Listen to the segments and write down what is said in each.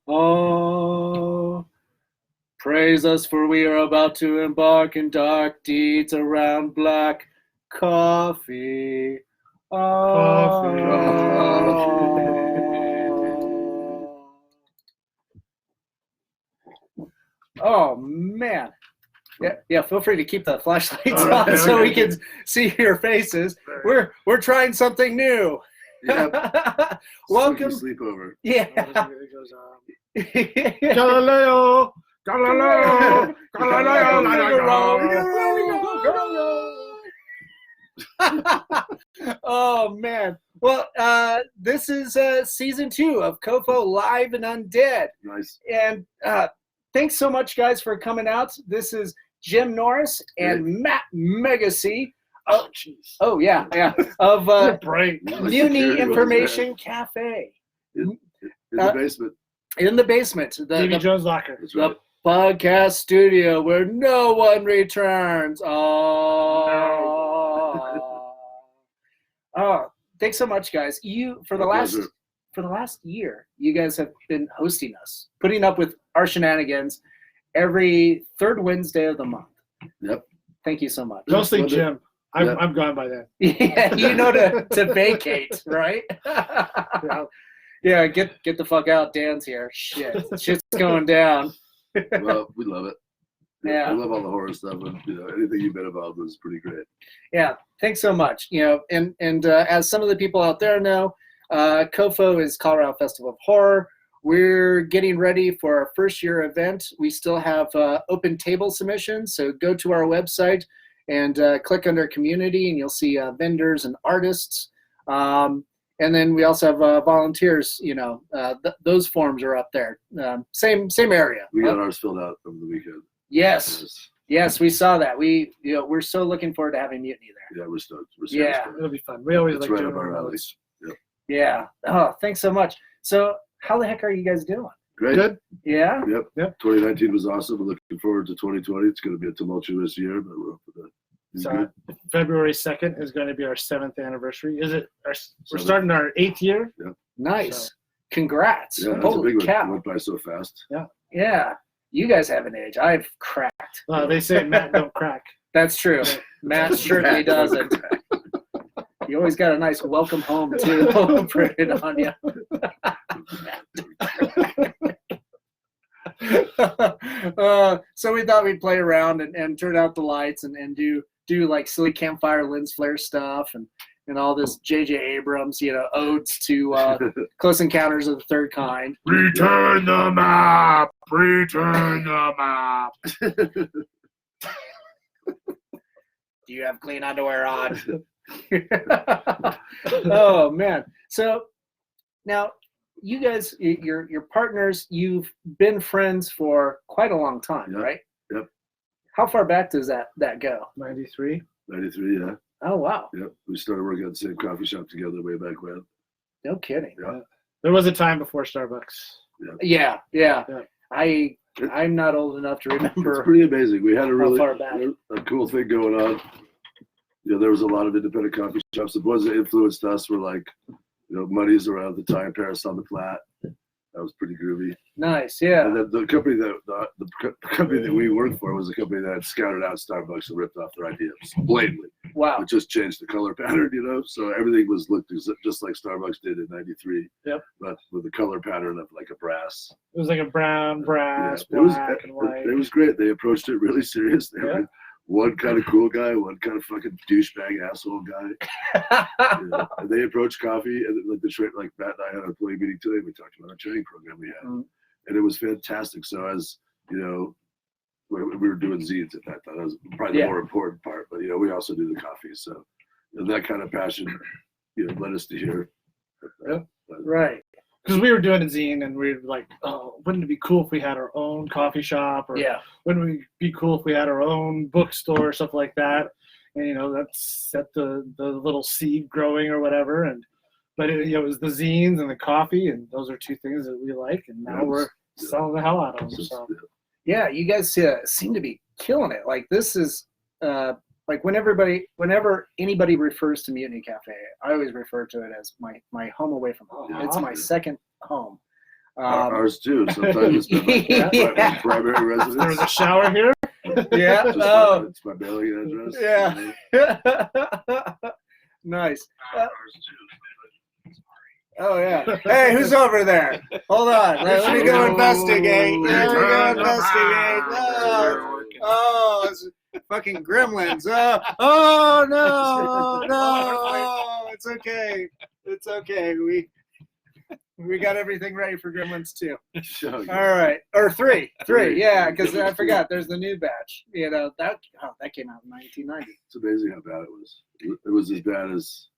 Oh, praise us, for we are about to embark in dark deeds around black coffee. Oh man. Yeah, feel free to keep the flashlights on so we can see your faces. We're trying something new. Yep. Welcome. Sleepover. Yeah. Galileo. Oh man. Well, this is season 2 of COFOH Live Undead. Nice. And thanks so much, guys, for coming out. This is Jim Norris and Matt Megacy. Oh, jeez. Oh, yeah. Of Mutiny Information Cafe. In the basement. In the basement. Davy Jones' locker. That's right. The podcast studio where no one returns. Oh, thanks so much, guys. For the last year, you guys have been hosting us, putting up with our shenanigans every third Wednesday of the month. Yep. Thank you so much. Mostly Jim. I'm gone by then. Yeah, you know to vacate, right? Yeah, get the fuck out. Dan's here. Shit's going down. Well, we love it. Yeah. I love all the horror stuff, and anything you've been involved with is pretty great. Yeah, thanks so much. And as some of the people out there know, COFOH is Colorado Festival of Horror. We're getting ready for our first year event. We still have open table submissions, so go to our website and click under community, and you'll see vendors and artists. And then we also have volunteers. Those forms are up there. Same area. We got ours filled out over the weekend. Yes, we saw that. We're so looking forward to having Mutiny there. Yeah, we're stoked. Yeah, it'll be fun. We always it's like right doing up our our alley. Yep. Yeah. Oh, thanks so much. So, how the heck are you guys doing? Great. Good. Yeah. Yep. 2019 was awesome. We're looking forward to 2020. It's going to be a tumultuous year, but we're up for that. So February 2nd is going to be our 7th anniversary. We're starting our 8th year? Yeah. Nice. Congrats. Yeah, that's Holy a big cow. one. It went by so fast. Yeah. You guys have an age. I've cracked. They say Matt don't crack. That's true. Matt certainly doesn't. You always got a nice welcome home, too, printed on you. So we thought we'd play around and turn out the lights and do like silly campfire lens flare stuff and all this J.J. Abrams, odes to Close Encounters of the Third Kind. Return the map! Return the map! Do you have clean underwear on? Oh, man. So now you guys, your partners, you've been friends for quite a long time, right? Yep. How far back does that go? 93. 93, yeah. Oh, wow. Yep. We started working at the same coffee shop together way back when. No kidding. Yeah. There was a time before Starbucks. Yeah. I'm not old enough to remember. It's pretty amazing. We had a cool thing going on. There was a lot of independent coffee shops. The ones that influenced us were like, Muddy's around the time, Paris on the Flat. That was pretty groovy. Nice, yeah. And then the company that we worked for was a company that had scouted out Starbucks and ripped off their ideas blatantly. Wow. It just changed the color pattern, So everything looked just like Starbucks did in '93. Yep. But with the color pattern of like a brass. It was like a brown, brass, yeah, black, and white. It was great. They approached it really serious. They had one kind of cool guy, one kind of fucking douchebag asshole guy. And they approached coffee, and like Matt and I had an employee meeting today. We talked about our training program we had, and it was fantastic. So as we were doing zines at that time. That was probably the more important part. But we also do the coffee. So that kind of passion, led us to here. Right. Because we were doing a zine and we were like, oh, wouldn't it be cool if we had our own coffee shop? Or wouldn't it be cool if we had our own bookstore or stuff like that? And, that set the little seed growing or whatever. But it was the zines and the coffee, and those are two things that we like. And now we're selling the hell out of them. So. Yeah, you guys seem to be killing it. Like this is like whenever anybody refers to Mutiny Cafe, I always refer to it as my home away from home. It's my second home. Ours too. Sometimes it's my primary residence. There was a shower here. Yeah. It's my mailing address. Yeah. Nice. Oh yeah. Hey, who's over there? Hold on. Let me go investigate. Let me go investigate. Oh, it's fucking gremlins. Oh no. It's okay. It's okay. We got everything ready for Gremlins 2. All right, or three. Yeah, because I forgot. There's the new batch. You know that came out in 1990. It's amazing how bad it was. It was as bad as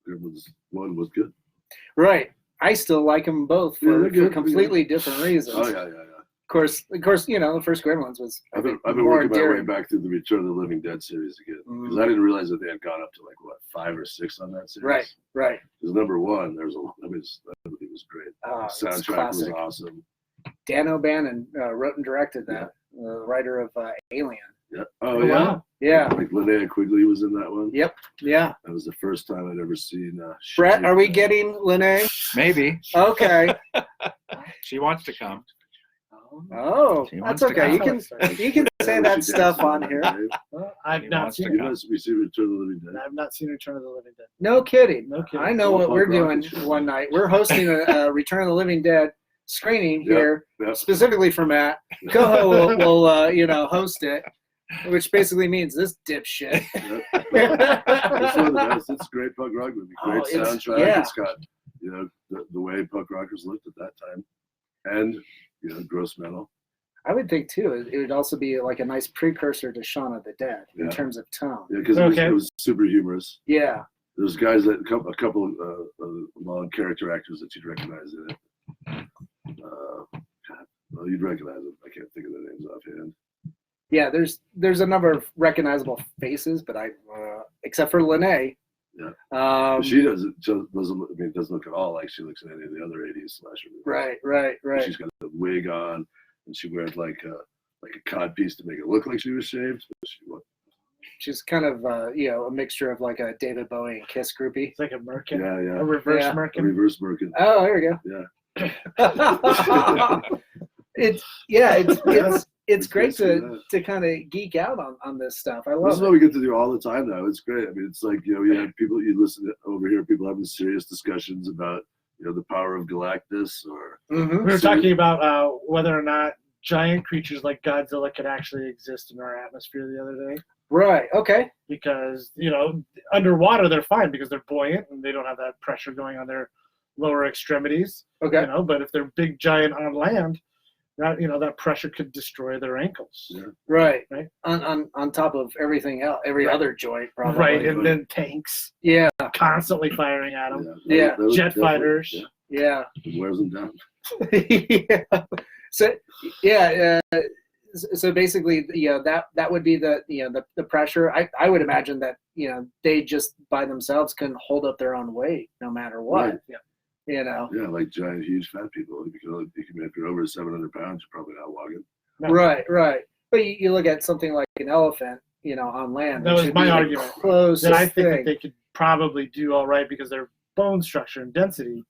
Gremlins 1 was good. Right. I still like them both for completely different reasons. Oh yeah. Of course, you know the first Gremlins was. I've been working my way back through the Return of the Living Dead series again because I didn't realize that they had gone up to like 5 or 6 on that series. Right. Because number 1, there was everything was great. Oh, the soundtrack was awesome. Dan O'Bannon wrote and directed that. The writer of Alien. Yeah. Oh yeah. Wow. Yeah. Like Linnea Quigley was in that one. Yep. Yeah. That was the first time I'd ever seen. Brett, are we getting Linnea? Maybe. Okay. She wants to come. Oh, that's okay. You can say that stuff on here. I've not seen. You must be seen Return of the Living Dead. I've not seen Return of the Living Dead. No kidding. No kidding. I know what we're doing one night. We're hosting a Return of the Living Dead screening here, specifically for Matt. COFOH will host it, which basically means this dipshit. It's one of the best. It's a great punk rock movie. Great soundtrack. Yeah. It's got the way punk rockers looked at that time, and gross metal. I would think too. It would also be like a nice precursor to Shaun of the Dead in terms of tone. Yeah, because it was super humorous. Yeah. There's guys a couple of long character actors that you'd recognize in it. You'd recognize them. I can't think of their names offhand. Yeah, there's a number of recognizable faces, but except for Linnea. Yeah. She doesn't look at all like she looks in any of the other 80s slasher movies. Right. She's got a wig on, and she wears like a cod piece to make it look like she was shaved. But she's kind of a mixture of like a David Bowie and Kiss groupie. It's like a merkin. Yeah. A reverse merkin. A reverse merkin. Oh, there we go. Yeah. It's great to kind of geek out on this stuff. I love this is what we get to do all the time now. It's great. I mean, it's like we have people, you listen to over here, people having serious discussions about the power of Galactus or. We were talking about whether or not giant creatures like Godzilla could actually exist in our atmosphere the other day. Right. Okay. Because underwater they're fine because they're buoyant and they don't have that pressure going on their lower extremities. Okay. But if they're big giant on land, that pressure could destroy their ankles. Yeah. Right. On top of everything else, every other joint probably. Right, and then tanks. Yeah. Constantly firing at them. Yeah. Jet fighters. Yeah. It wears them down. So basically, that would be the pressure. I would imagine that they just by themselves can hold up their own weight no matter what. Right. Yeah. Yeah, like giant, huge fat people. If you're over 700 pounds, you're probably not walking. No. Right. But you look at something like an elephant, on land. That was my argument. That I think that they could probably do all right because their bone structure and density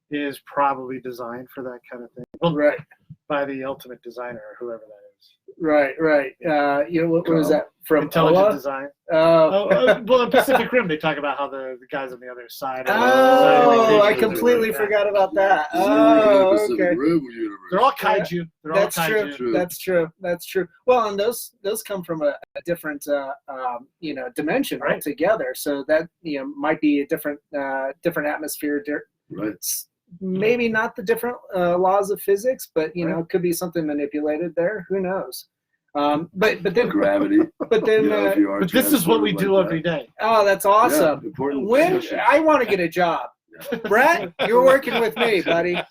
is probably designed for that kind of thing. Well, right. By the ultimate designer or whoever that is. Right. What was that from? Intelligent Design. Well, in Pacific Rim, they talk about how the guys on the other side. I completely forgot about that. Oh, okay. They're all kaiju. That's true. That's true. Well, and those come from a different dimension altogether. So that might be a different atmosphere. Right. Maybe not the different laws of physics, but it could be something manipulated there. Who knows? But then gravity. But then but this is what we do every day. Oh, that's awesome. Yeah, important. When I want to get a job, Brett, you're working with me, buddy.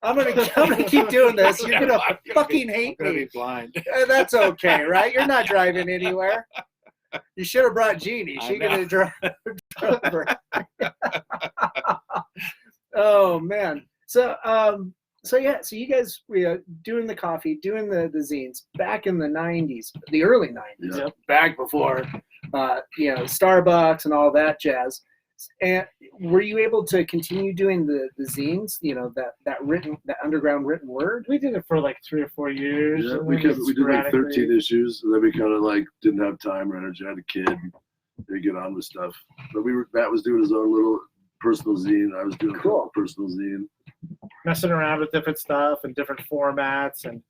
I'm gonna keep doing this. You're gonna fucking hate me. I'm gonna be blind. That's okay, right? You're not driving anywhere. You should have brought Jeannie. She could have drive over. Oh man. So you guys doing the coffee, doing the zines back in the 90s, the early 90s, back before Starbucks and all that jazz. And were you able to continue doing the zines? You know, that underground written word. We did it for like 3 or 4 years. Yeah, and we then did like sporadically- 13 issues, and then we kind of like didn't have time or energy. I had a kid, to get on with stuff. But Matt was doing his own little personal zine. I was doing a personal zine. Messing around with different stuff and different formats, and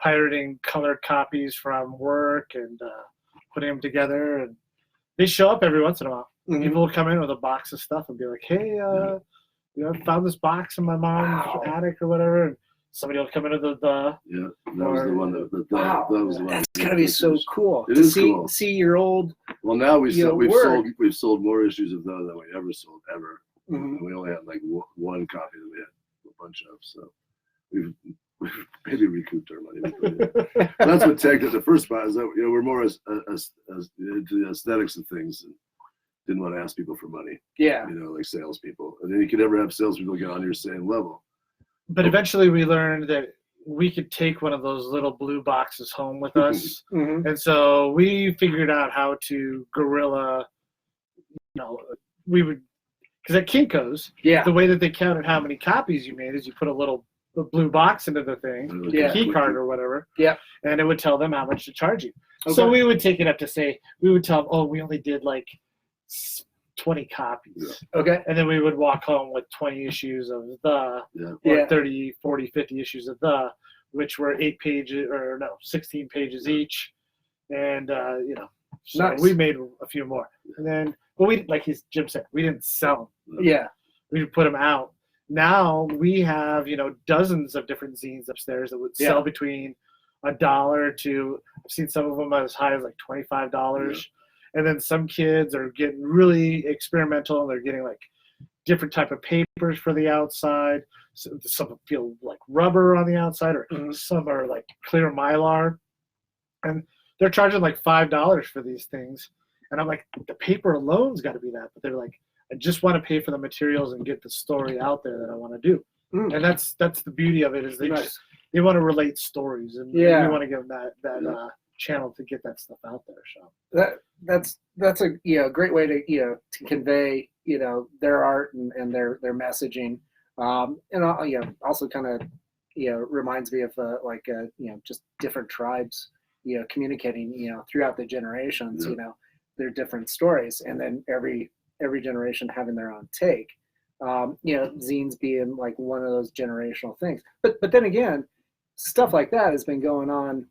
pirating colored copies from work and putting them together. And they show up every once in a while. Mm-hmm. People will come in with a box of stuff and be like, "Hey, I found this box in my mom's attic or whatever." And somebody will come into the yeah, that was the one that was the one. That's gotta be so cool. It is cool. See your old. Well, now we've sold more issues of those than we ever sold ever. Mm-hmm. And we only had like one copy that we had a bunch of, so we've maybe recouped our money. That's what tagged it the first spot, is that we're more as into the aesthetics of things and didn't want to ask people for money. Yeah. Like salespeople. And then you could never have salespeople get on your same level. But eventually we learned that we could take one of those little blue boxes home with us. Mm-hmm. And so we figured out how to guerrilla, we would, because at Kinko's, the way that they counted how many copies you made is you put a blue box into the thing, a key card or whatever, and it would tell them how much to charge you. Okay. So we would take it up to say, we would tell them, oh, we only did like 20 copies. Okay. And then we would walk home with 20 issues of or 30, 40, 50 issues of which were 16 pages each. And, so nice. We made a few more. And then, but we, like Jim said, we didn't sell them. Yeah. We would put them out. Now we have, dozens of different zines upstairs that would sell between $1 to, I've seen some of them as high as like $25. Yeah. And then some kids are getting really experimental, and they're getting like different type of papers for the outside. So some feel like rubber on the outside, or some are like clear Mylar. And they're charging like $5 for these things. And I'm like, the paper alone's got to be that. But they're like, I just want to pay for the materials and get the story out there that I want to do. And that's the beauty of it, is they they want to relate stories, and we want to give them that channel to get that stuff out there. So that's a great way to to convey their art and their messaging, and also kind of reminds me of just different tribes communicating throughout the generations their different stories, and then every generation having their own take. Zines being like one of those generational things, but then again, stuff like that has been going on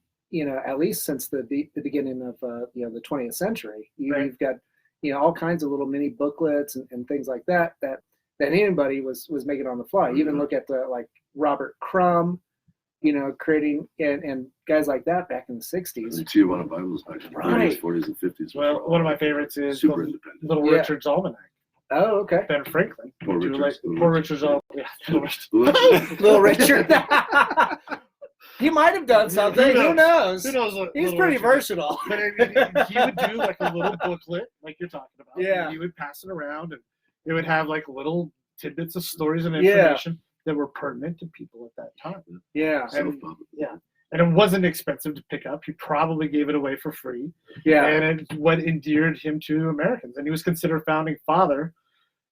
at least since the beginning of the 20th century. You've got all kinds of little mini booklets and things like that anybody was making on the fly. You even look at like Robert Crumb, creating and guys like that back in the 60s. The Tijuana Bibles back in the 30s, 40s, and 50s. Well, one of my favorites is super independent. Little Richard's Almanac. Oh, okay. Ben Franklin. Poor Richard's Almanac. Little Richard. He might have done something. Who knows? He's pretty versatile. But he would do like a little booklet, like you're talking about. Yeah. And he would pass it around, and it would have like little tidbits of stories and information that were pertinent to people at that time. Yeah. And it wasn't expensive to pick up. He probably gave it away for free. Yeah. And it's what endeared him to Americans. And he was considered founding father.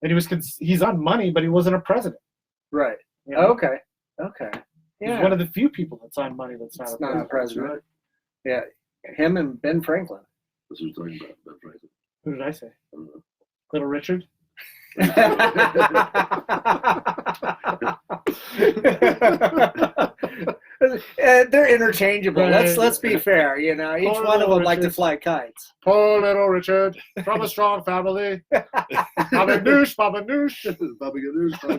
And he's on money, but he wasn't a president. Right. Okay. He's one of the few people that's on money that's not a president. Right. Yeah. Him and Ben Franklin. That's what we're talking about, Ben Franklin. Who did I say? Little Richard? They're interchangeable. Right. Let's be fair. Each Poor one of them Richard. like to fly kites. Poor little Richard, from a strong family. Baba Noosh, Baba Noosh. Baba Ganoush, Baba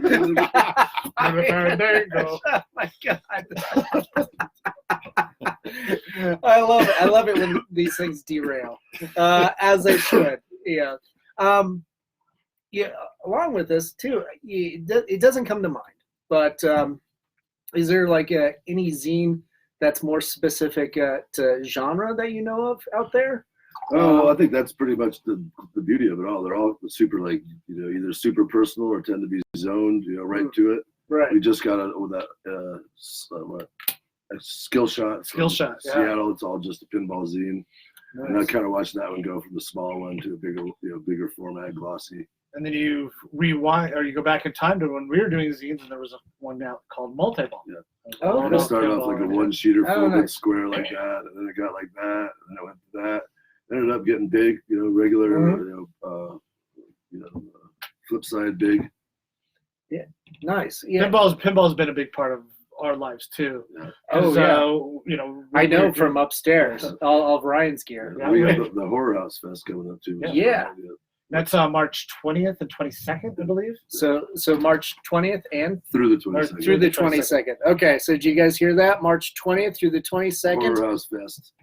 Ganoush. Oh my God. I love it. I love it when these things derail, as they should. Yeah. Along with this too, it doesn't come to mind, but is there like any zine that's more specific to genre that you know of out there? Oh, I think that's pretty much the beauty of it all. They're all super either super personal or tend to be zoned, right to it. Right. We just got a skill shot. Skill shot. Seattle. It's all just a pinball zine. Nice. And I kind of watched that one go from the small one to a bigger format, glossy. and then you rewind or you go back in time to when we were doing zines, and there was one out called Multi-Ball. Yeah. Oh, And it started off like a one-sheeter Oh, folded nice. square like that, and then it got like that, and then it went to that. It ended up getting big, regular, flip side big. Nice. Yeah. Pinball's been a big part of our lives too. Yeah. Oh, yeah. I know from upstairs, all of Ryan's gear. Yeah. We got the Horror House Fest coming up too. Yeah. That's March 20th and 22nd, I believe. So March 20th and Through the 22nd. through the 22nd. Okay, so did you guys hear that? March 20th through the 22nd Horror House Fest.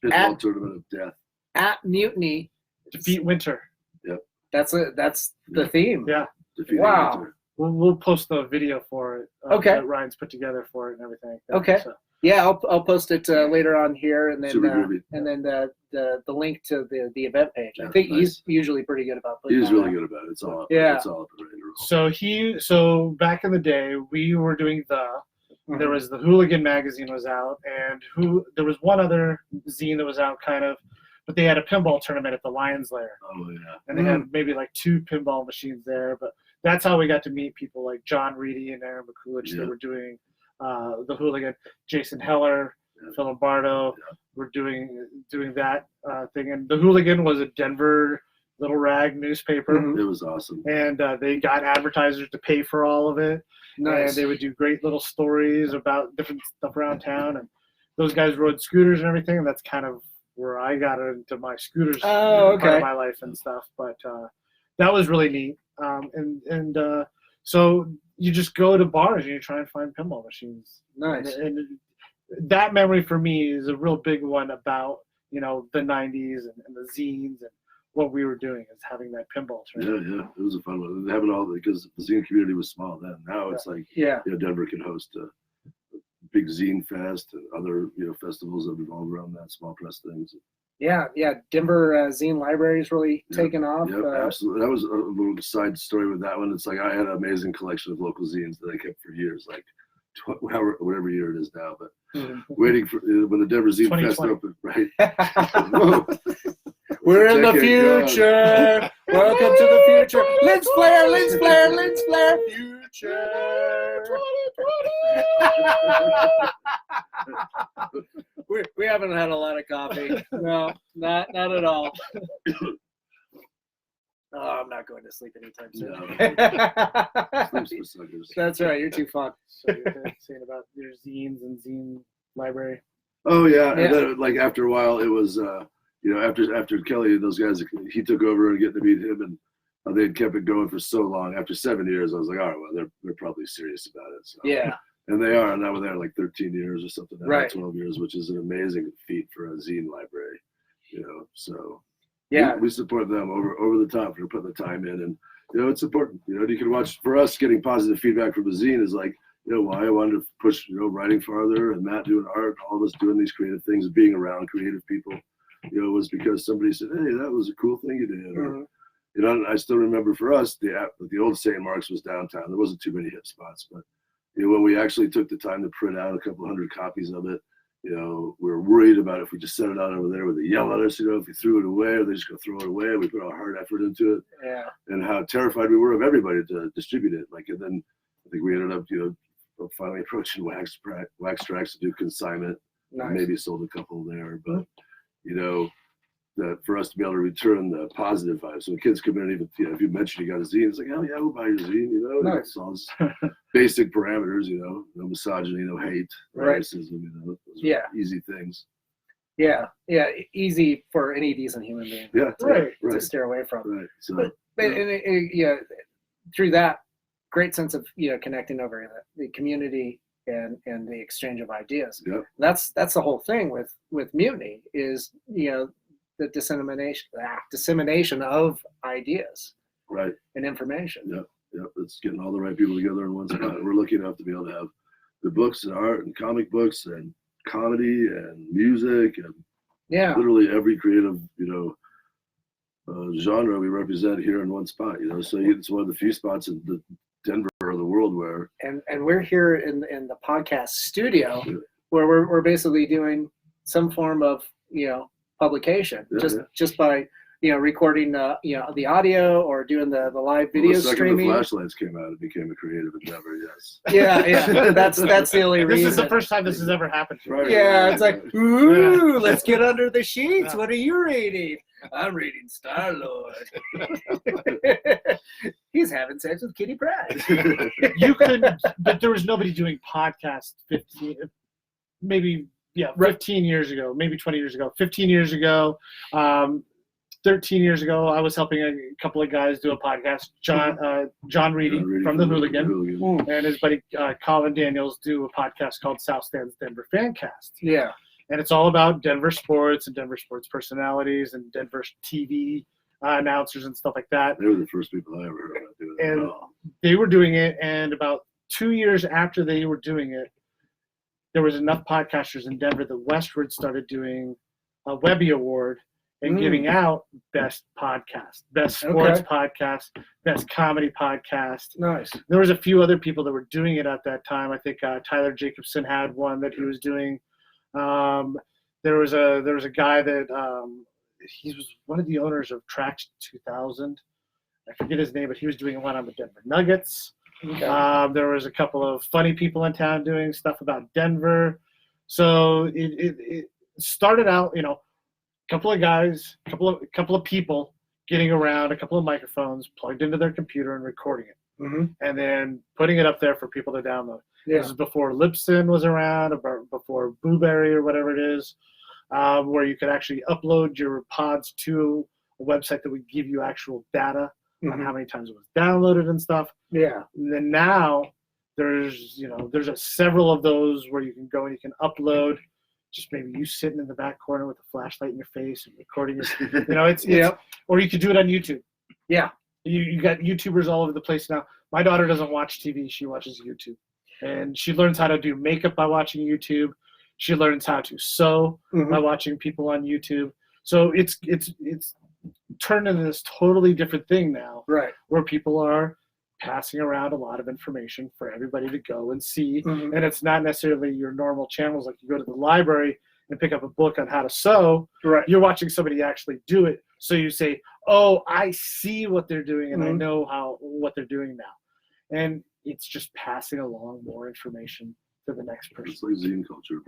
Pinball Tournament of Death. at Mutiny. Defeat Winter. That's the theme. Yeah. Defeating Wow. Winter. We'll post the video for it. Okay. That Ryan's put together for it and everything. Like that. Okay. So, Yeah, I'll post it later on here, and then Super groovy. the link to the event page. I Yeah, think nice. he's usually pretty good about putting He's that really out. good about it. It's all up. Yeah. It's all up and ready to roll. so back in the day, we were doing there was the Hooligan magazine was out, and there was one other zine that was out kind of, but they had a pinball tournament at the Lions Lair, Oh yeah. and they had maybe like 2 pinball machines there. But that's how we got to meet people like John Reedy and Aaron McCoolidge. Yeah. They were doing the Hooligan. Jason Heller, Phil Lombardo were doing that thing, and the Hooligan was a Denver Little Rag newspaper. Mhm. It was awesome. And they got advertisers to pay for all of it. Nice. And they would do great little stories about different stuff around town. And those guys rode scooters and everything. And that's kind of where I got into my scooters Oh, part okay. of my life and stuff. But that was really neat. So you just go to bars and you try and find pinball machines. Nice. And that memory for me is a real big one about, the 90s and the zines and what we were doing is having that pinball tournament. Yeah. It was a fun one. Having all because the zine community was small then. Now it's like Yeah. Denver can host a big zine fest and other festivals that revolve around that, small press things. Yeah. Denver Zine Library is really taken off. Yep, absolutely. That was a little side story with that one. It's like I had an amazing collection of local zines that I kept for years, like whatever year it is now. But waiting for when the Denver Zine Fest 2020. opened, right? Whoa. We're in the Decade future. Welcome to the future. Lens flare, future. we haven't had a lot of coffee. No, not at all. Oh, I'm not going to sleep anytime soon. Sleeps for suckers. That's right. You're too fun. So you're saying about your zines and zine library. Oh yeah, Yeah. and then like after a while, it was after Kelly and those guys, he took over and getting to meet him, and they had kept it going for so long. After 7 years, I was like, all right, well, they're probably serious about it. So. Yeah. And they are. Now we're there like 13 years or something. Now, Right. 12 years, which is an amazing feat for a zine library. So Yeah. we support them over the top for putting the time in, and it's important. You can watch for us getting positive feedback from the zine is like why I wanted to push writing farther, and Matt doing art, all of us doing these creative things, being around creative people. Was because somebody said, hey, that was a cool thing you did. Or, I still remember for us, the old St. Mark's was downtown. There wasn't too many hit spots, but when we actually took the time to print out a couple hundred copies of it, we were worried about if we just set it out over there, would they yell at us, if we threw it away, or they just go throw it away. We put our hard effort into it. Yeah. And how terrified we were of everybody to distribute it. And then I think we ended up, finally approaching Wax Tracks to do consignment. Nice. Maybe sold a couple there, but that for us to be able to return the positive vibes. So the kids come in, even if you mention you got a zine, it's like, hell yeah, we'll buy your zine. Nice. It's all this basic parameters, no misogyny, no hate, no Right. racism, those Yeah. are easy things. Yeah. Easy for any decent human being Yeah, Right. to steer away from. Right. So But through that great sense of connecting over the community and the exchange of ideas. Yep. That's the whole thing with Mutiny is the dissemination of ideas right. and information. Yep. It's getting all the right people together in one spot. We're lucky enough to be able to have the books and art and comic books and comedy and music and Yeah. literally every creative genre we represent here in one spot. So it's one of the few spots in the Denver or the world where And we're here in the podcast studio Yeah. where we're basically doing some form of publication Yeah, just by recording the audio or doing the live video the second streaming. the flashlights came out, it became a creative endeavor. Yes. Yeah. That's the only reason. This is the first time this has ever happened. Right. Yeah, it's like, ooh, let's get under the sheets. What are you reading? I'm reading Star-Lord. He's having sex with Kitty Pryde. You could, but there was nobody doing podcasts 15 years ago, maybe 20 years ago, 15 years ago, 13 years ago. I was helping a couple of guys do a podcast. John Reedy from the Hooligan, and his buddy Colin Daniels do a podcast called South Stands Denver Fancast. Yeah. And it's all about Denver sports and Denver sports personalities and Denver TV announcers and stuff like that. They were the first people I ever heard about doing it. And they were doing it, and about 2 years after they were doing it, there was enough podcasters in Denver that Westward started doing a Webby Award and giving out best podcast, best sports podcast, best comedy podcast. Nice. There was a few other people that were doing it at that time. I think Tyler Jacobson had one that he was doing. There was a guy that he was one of the owners of Trax 2000. I forget his name, but he was doing one on the Denver Nuggets. Okay. There was a couple of funny people in town doing stuff about Denver. So it started out, a couple of guys, a couple of people getting around, a couple of microphones plugged into their computer and recording it, and then putting it up there for people to download. Yeah. This is before Libsyn was around, before Blueberry or whatever it is, where you could actually upload your pods to a website that would give you actual data on how many times it was downloaded and stuff. Yeah. And then now there's several of those where you can go and you can upload just maybe you sitting in the back corner with a flashlight in your face and recording it. Or you could do it on YouTube. Yeah. You got YouTubers all over the place now. My daughter doesn't watch TV, she watches YouTube. And she learns how to do makeup by watching YouTube. She learns how to sew by watching people on YouTube. So it's turned into this totally different thing now, right? Where people are passing around a lot of information for everybody to go and see, and it's not necessarily your normal channels like you go to the library and pick up a book on how to sew. Right. You're watching somebody actually do it, so you say, "Oh, I see what they're doing, and I know what they're doing now," and it's just passing along more information to the next person. It's like zine culture,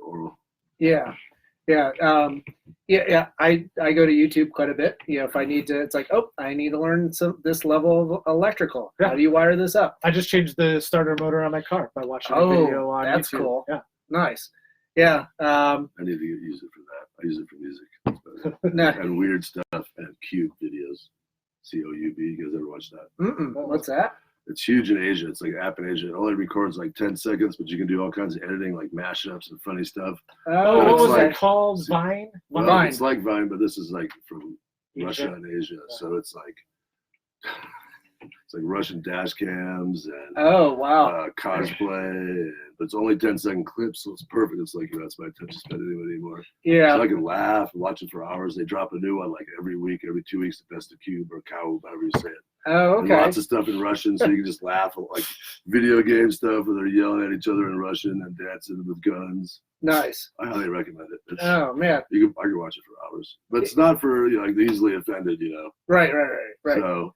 oral. Yeah. Yeah. I go to YouTube quite a bit. If I need to, it's like, I need to learn this level of electrical. Yeah. How do you wire this up? I just changed the starter motor on my car by watching a video on that's YouTube. Cool. Yeah. Nice. Yeah. I need to use it for that. I use it for music and weird stuff and cube videos. COUB. You guys ever watch that? What's that? It's huge in Asia. It's like an app in Asia. It only records like 10 seconds, but you can do all kinds of editing, like mashups and funny stuff. Oh, what was it called? Vine? Well, Vine. It's like Vine, but this is like from Russia and Asia. So it's like Russian dash cams and cosplay. But it's only 10-second clips, so it's perfect. It's like, that's my attention span anymore. Yeah. So I can laugh and watch it for hours. They drop a new one like every week, every 2 weeks, the best of Cube or Cow, however you say it. Oh, okay. And lots of stuff in Russian, so you can just laugh at like video game stuff where they're yelling at each other in Russian and dancing with guns. Nice. I highly recommend it. Man. I can watch it for hours, but it's not for like the easily offended, Right. So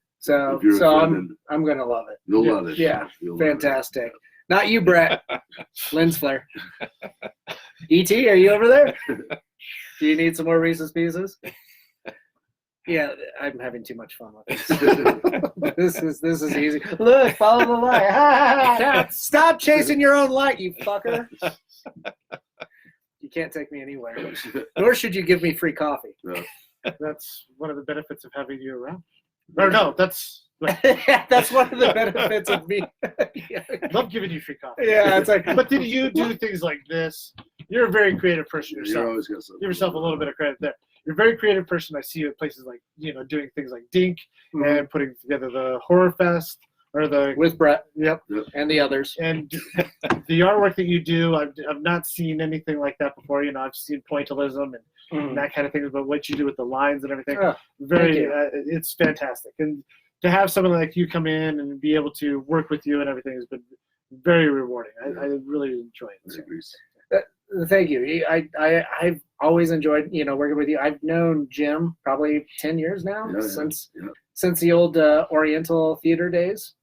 if you're offended, I'm gonna love it. You'll love it. Yeah. Fantastic. Not you, Brett. Lens flare. E.T., are you over there? Do you need some more Reese's Pieces? Yeah, I'm having too much fun with this. This is easy. Look, follow the light. Stop chasing your own light, you fucker. You can't take me anywhere. Nor should you give me free coffee. No. That's one of the benefits of having you around. Or no, that's that's one of the benefits of me. Love giving you free coffee. Yeah, it's like. But did you do things like this? You're a very creative person yourself. You always got something. Give yourself a little bit of credit there. You're a very creative person. I see you at places like doing things like Dink and putting together the Horror Fest or the with Brett. Yep. And the others. And the artwork that you do, I've not seen anything like that before. I've seen pointillism and that kind of thing. But what you do with the lines and everything, it's fantastic. And to have someone like you come in and be able to work with you and everything has been very rewarding. I really enjoy it. So. Thank you. I've always enjoyed, working with you. I've known Jim probably 10 years now, since the old Oriental theater days,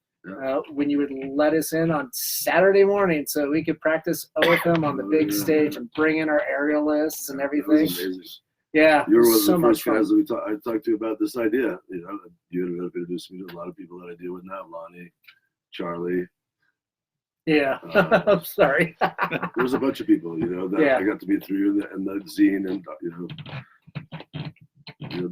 when you would let us in on Saturday morning so we could practice OFM on the big stage and bring in our aerial lists and everything. That was amazing. Yeah, you were one of so the much first fun. guys that I talked to about this idea. You ended up introducing me to a lot of people that I deal with now. Lonnie, Charlie. Yeah, I'm sorry. There's a bunch of people, that I got to meet through and the zine, and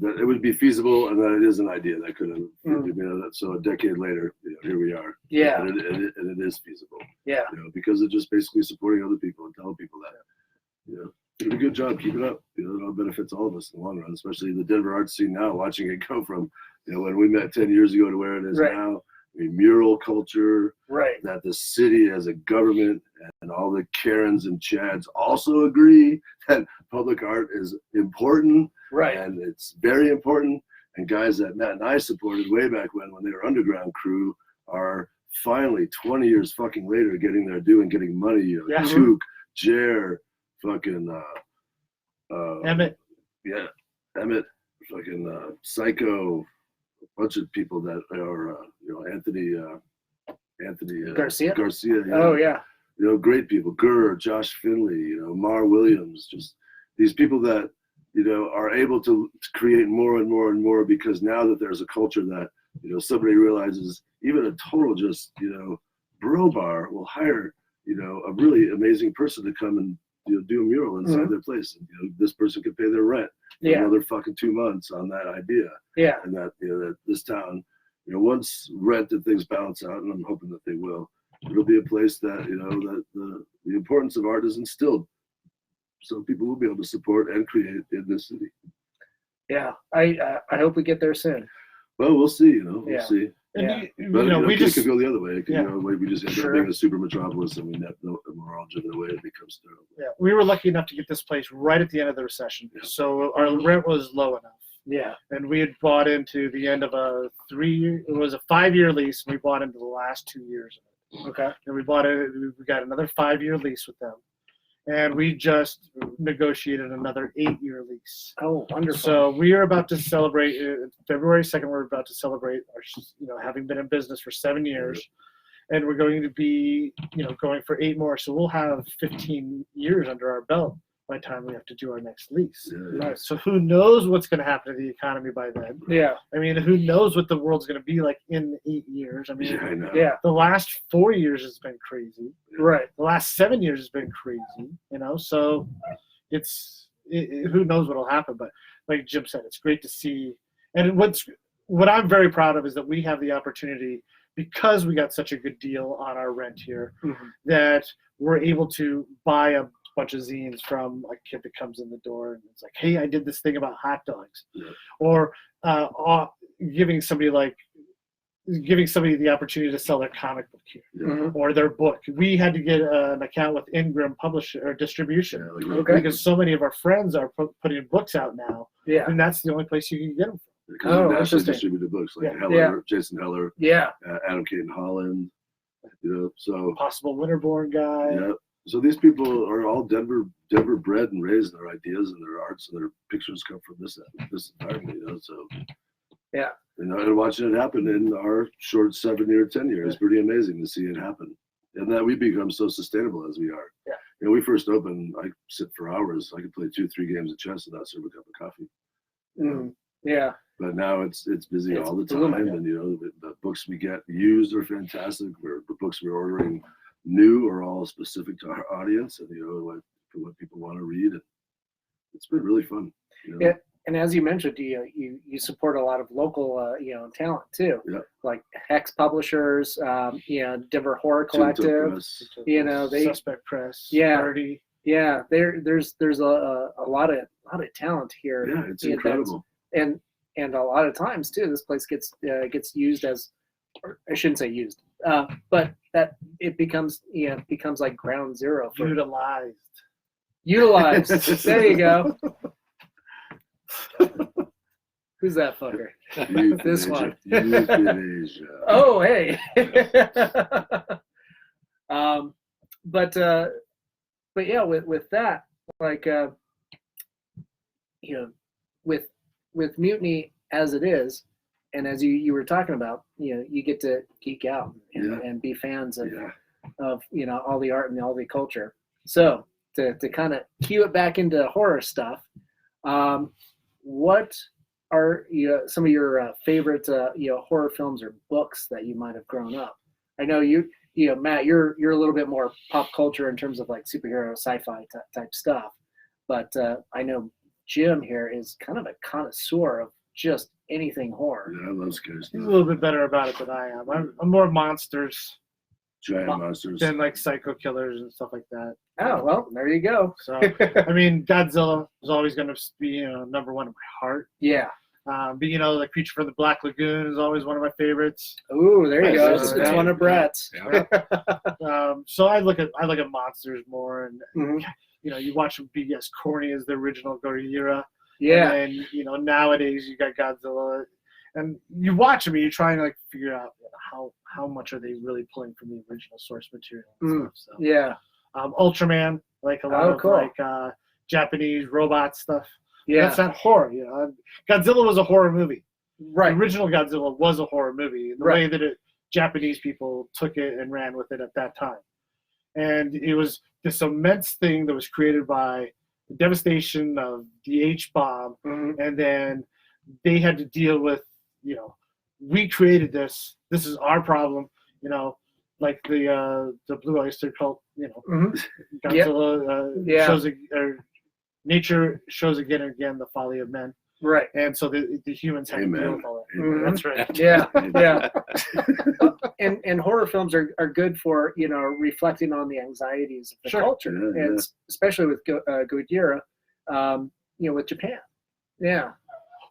that it would be feasible, and that it is an idea that could have. So a decade later, here we are. Yeah, and it is feasible. Yeah, because of just basically supporting other people and telling people that. Do a good job, keep it up. It all benefits all of us in the long run, especially the Denver art scene now. Watching it go from when we met 10 years ago to where it is now. I mean, mural culture, that the city as a government and all the Karens and Chads also agree that public art is important, and it's very important. And guys that Matt and I supported way back when they were underground crew are finally 20 years fucking later getting their due and getting money. Took, Jer, fucking Emmett. Yeah, Emmett, fucking Psycho. Bunch of people that are, Anthony Garcia. Oh yeah. Great people. Gurr, Josh Finley, Mar Williams, just these people that, are able to create more and more and more, because now that there's a culture that, somebody realizes even a total just, bro bar will hire, a really amazing person to come and do a mural inside their place. And, this person could pay their rent for another fucking 2 months on that idea. Yeah. And that, that this town, once rent and things balance out, and I'm hoping that they will, it'll be a place that, that the importance of art is instilled. So people will be able to support and create in this city. Yeah. I hope we get there soon. Well, we'll see, we'll see. And But we just could go the other way. It could, we just end up Sure. being a super metropolis, and we're all driven away. It becomes terrible. Yeah, we were lucky enough to get this place right at the end of the recession, so our rent was low enough. Yeah. And we had bought into the end of a 5-year lease. And we bought into the last 2 years of it. Okay. And we got another 5-year lease with them. And we just negotiated another 8-year lease. Oh, wonderful. So we are about to celebrate February 2nd. We're about to celebrate our, having been in business for 7 years, and we're going to be, going for 8 more. So we'll have 15 years under our belt by the time we have to do our next lease. Yeah. So who knows what's going to happen to the economy by then? Yeah. I mean, who knows what the world's going to be like in 8 years? I mean, I know. Yeah. the last 4 years has been crazy. Right. The last 7 years has been crazy, so who knows what'll happen. But like Jim said, it's great to see. And what I'm very proud of is that we have the opportunity, because we got such a good deal on our rent here, that we're able to buy a bunch of zines from a kid that comes in the door and it's like, hey, I did this thing about hot dogs. Or giving somebody the opportunity to sell their comic book here or their book. We had to get an account with Ingram Publisher or Distribution because so many of our friends are putting books out now. Yeah, and that's the only place you can get them from. Oh, nationally distributed books like Heller, Jason Heller, Adam Caden Holland, so Possible Winterborn guy. Yeah. So these people are all Denver bred and raised. Their ideas and their arts and their pictures come from this environment, So and watching it happen in our short 7 year, 10 years is pretty amazing to see it happen, and that we become so sustainable as we are. Yeah. When we first opened, I sit for hours. I could play 2-3 games of chess and not serve a cup of coffee. Yeah. But now it's busy all the time, and the books we get used are fantastic. The books we're ordering new are all specific to our audience, and what people want to read. And it's been really fun. Yeah, and as you mentioned, you support a lot of local talent too. Yeah. Like Hex Publishers, Denver Horror Collective. They Suspect Press. Yeah. Party. Yeah. There's a lot of talent here. Yeah, it's incredible. And a lot of times too, this place gets used as, or I shouldn't say used, but that it becomes like ground zero for utilized. There you go. Who's that fucker? This one. Oh, hey. But but yeah, with that, like you know, with Mutiny as it is, and as you were talking about, you get to geek out and be fans of all the art and all the culture. So to kind of cue it back into horror stuff, what are some of your favorite horror films or books that you might have grown up? I know Matt, you're a little bit more pop culture in terms of like superhero sci-fi type stuff, but I know Jim here is kind of a connoisseur of just anything horror. Yeah, I love scary stuff. He's a little bit better about it than I am. I'm more monsters. Giant monsters. Than like psycho killers and stuff like that. Oh, well, there you go. So, I mean, Godzilla is always going to be number one in my heart. Yeah. But the Creature from the Black Lagoon is always one of my favorites. Ooh, there you go. It's one of Brett's. Yeah. So I look at monsters more, and Mm-hmm. you watch them be as corny as the original Gojira. Yeah. And then, nowadays you got Godzilla, and you watch them and you're trying to like figure out how much are they really pulling from the original source material and stuff. So Yeah. Ultraman, like a lot of like Japanese robot stuff. Yeah. That's not horror. Godzilla was a horror movie. Right. The original Godzilla was a horror movie. The Right. way that Japanese people took it and ran with it at that time. And it was this immense thing that was created by the devastation of the H-bomb. Mm-hmm. And then they had to deal with, we created this. This is our problem. Like the Blue Oyster Cult, Mm-hmm. Godzilla shows nature shows again and again the folly of men. Right. And so the humans have to deal with all that. Mhm. That's right. Yeah. Yeah. and horror films are good for, reflecting on the anxieties of the culture, and especially with Gojira, with Japan. Yeah.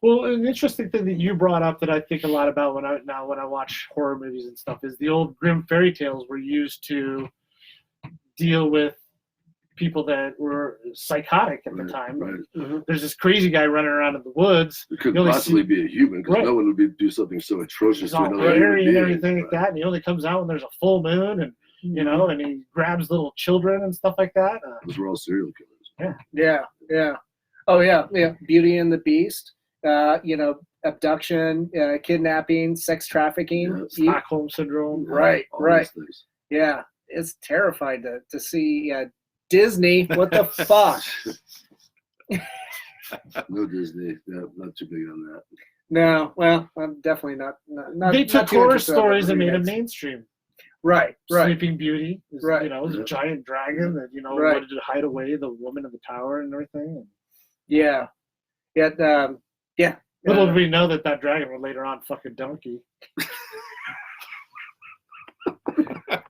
Well, an interesting thing that you brought up that I think a lot about when I watch horror movies and stuff is the old grim fairy tales were used to deal with people that were psychotic at the time. Right. Mm-hmm. There's this crazy guy running around in the woods. It couldn't possibly be a human because no one would do something so atrocious He's to all another human hairy and being. everything like that, and he only comes out when there's a full moon, and and he grabs little children and stuff like that. Those were all serial killers. Yeah. Oh yeah. Beauty and the Beast. Abduction, kidnapping, sex trafficking, Stockholm syndrome. Right. Yeah, it's terrified to see Disney. What the fuck? No Disney. Yeah, not too big on that. No, well, I'm definitely not. They took horror stories and made them mainstream. Right. Sleeping Beauty, is a Right. giant dragon that Right. wanted to hide away the woman in the tower and everything. Yeah. Little did we know that dragon would later on fuck a donkey.